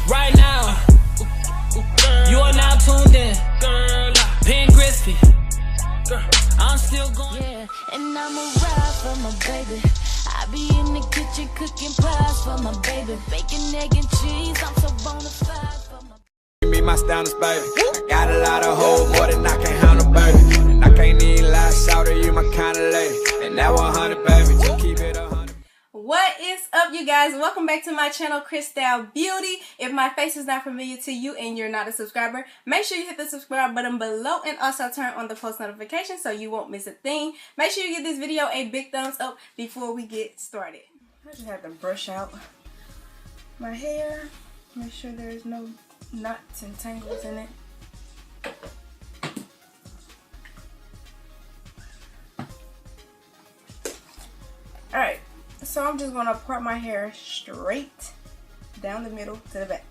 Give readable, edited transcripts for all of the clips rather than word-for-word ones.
Right now, you are now tuned in. Pen crispy. I'm still going. Yeah, and I'ma ride for my baby. I be in the kitchen cooking pies for my baby. Bacon, egg, and cheese. I'm so bonafide for my. Give me my standards, baby. I got a lot of hoes, more than I can handle, baby. And I can't even lie, shout at you, my kind of lady. And that 100, baby, just keep it 100. What is up, you guys? Welcome back to my channel, CrySTYLE Beauty. If my face is not familiar to you and you're not a subscriber, make sure you hit the subscribe button below and also turn on the post notifications so you won't miss a thing. Make sure you give this video a big thumbs up before we get started. I just have to brush out my hair, make sure there's no knots and tangles in it. Alright. So I'm just going to part my hair straight down the middle to the back.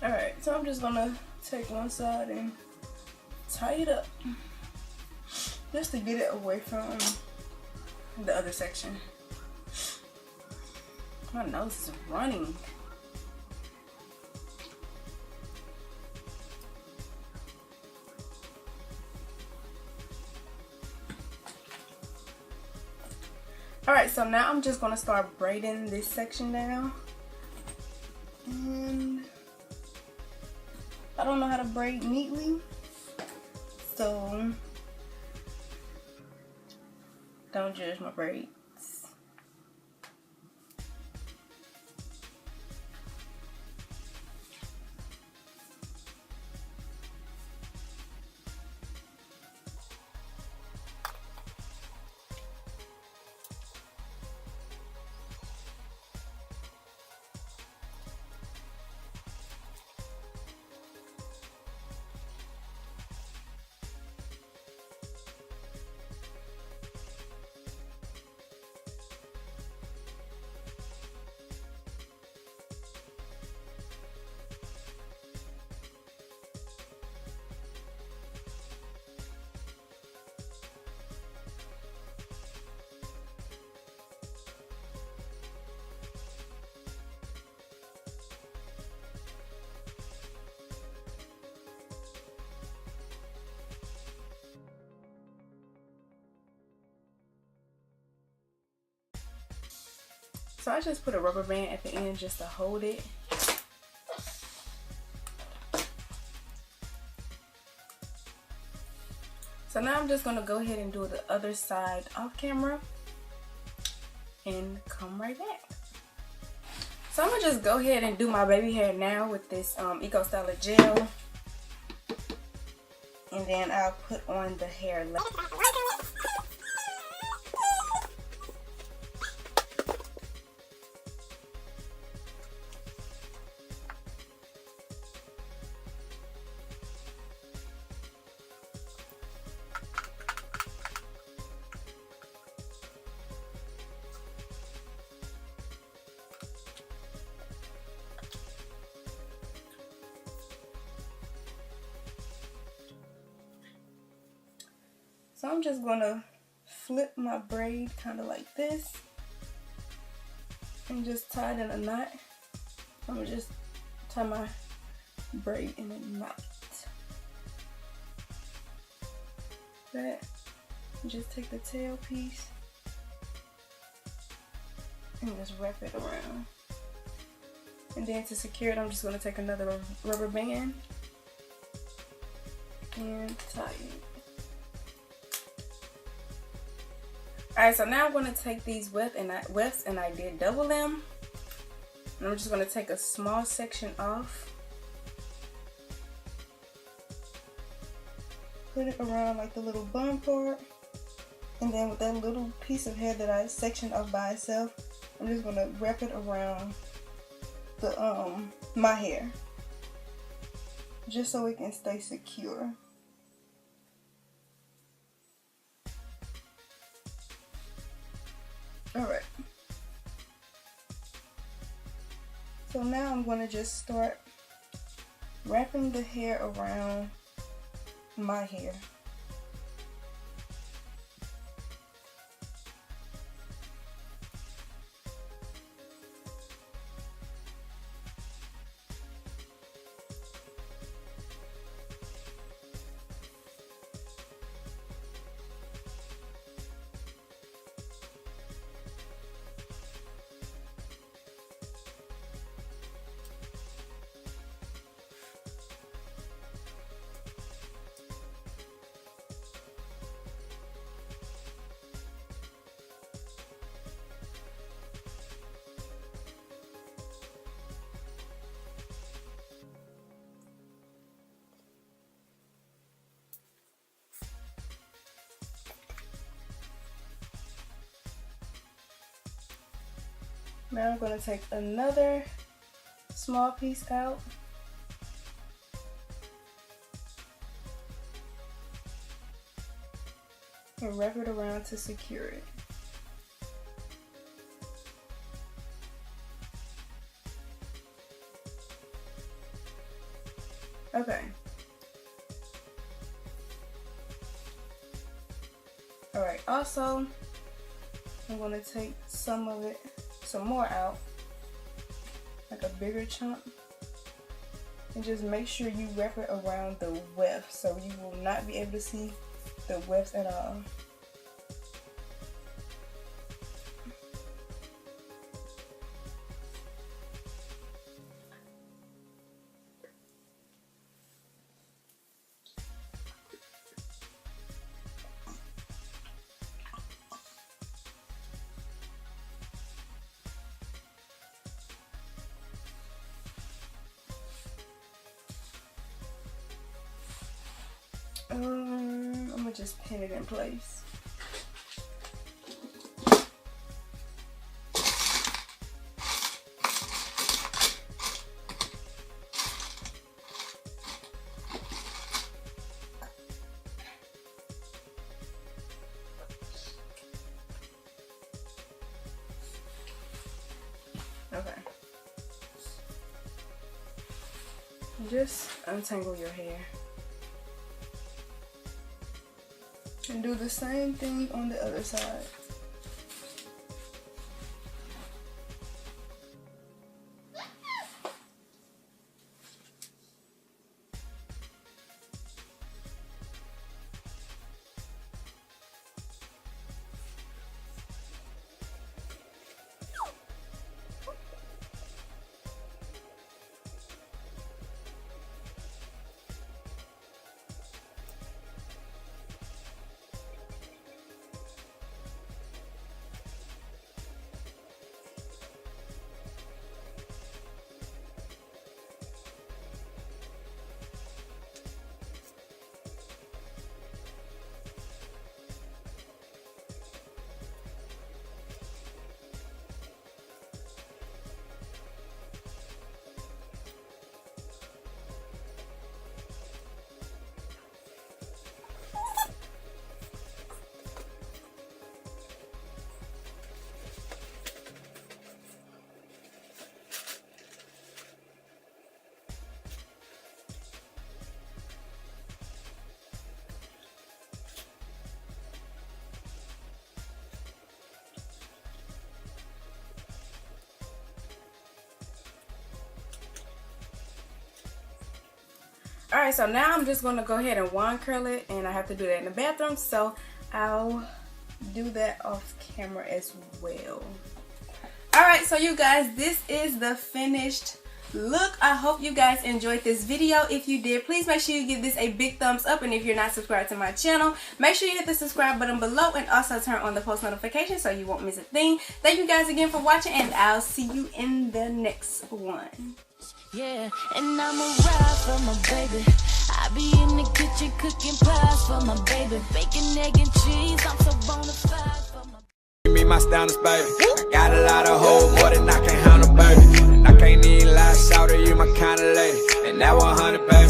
Alright, so I'm just gonna take one side and tie it up just to get it away from the other section. My nose is running. Alright, so now I'm just gonna start braiding this section down. And I don't know how to braid neatly, so don't judge my braids. So I just put a rubber band at the end just to hold it. So now I'm just going to go ahead and do the other side off camera and come right back. So I'm going to just go ahead and do my baby hair now with this CrySTYLE gel. And then I'll put on the hair later. So I'm just gonna flip my braid kind of like this and just tie it in a knot. I'm gonna just tie my braid in a knot. That, just take the tail piece and just wrap it around. And then to secure it, I'm just gonna take another rubber band and tighten. Alright, so now I'm going to take these wefts, and I did double them. And I'm just going to take a small section off. Put it around like the little bun part. And then with that little piece of hair that I sectioned off by itself, I'm just going to wrap it around the my hair. Just so it can stay secure. Alright. So now I'm going to just start wrapping the hair around my hair. Now I'm going to take another small piece out. And wrap it around to secure it. Okay. Alright, also I'm going to take some more out, like a bigger chunk, and just make sure you wrap it around the weft so you will not be able to see the wefts at all. I'm gonna just pin it in place. Okay. Just untangle your hair. And do the same thing on the other side. Alright, so now I'm just going to go ahead and wand curl it, and I have to do that in the bathroom, so I'll do that off camera as well. Alright, so you guys, this is the finished look. I hope you guys enjoyed this video. If you did, please make sure you give this a big thumbs up, and if you're not subscribed to my channel, make sure you hit the subscribe button below and also turn on the post notifications so you won't miss a thing. Thank you guys again for watching, and I'll see you in the next one. Yeah, and I'ma ride for my baby. I be in the kitchen cooking pies for my baby. Bacon, egg, and cheese, I'm so bonafide for my Give me my standards, baby. I got a lot of hoes, more than I can handle, baby. And I can't even lie, shout you my kind of lady. And that 100, baby.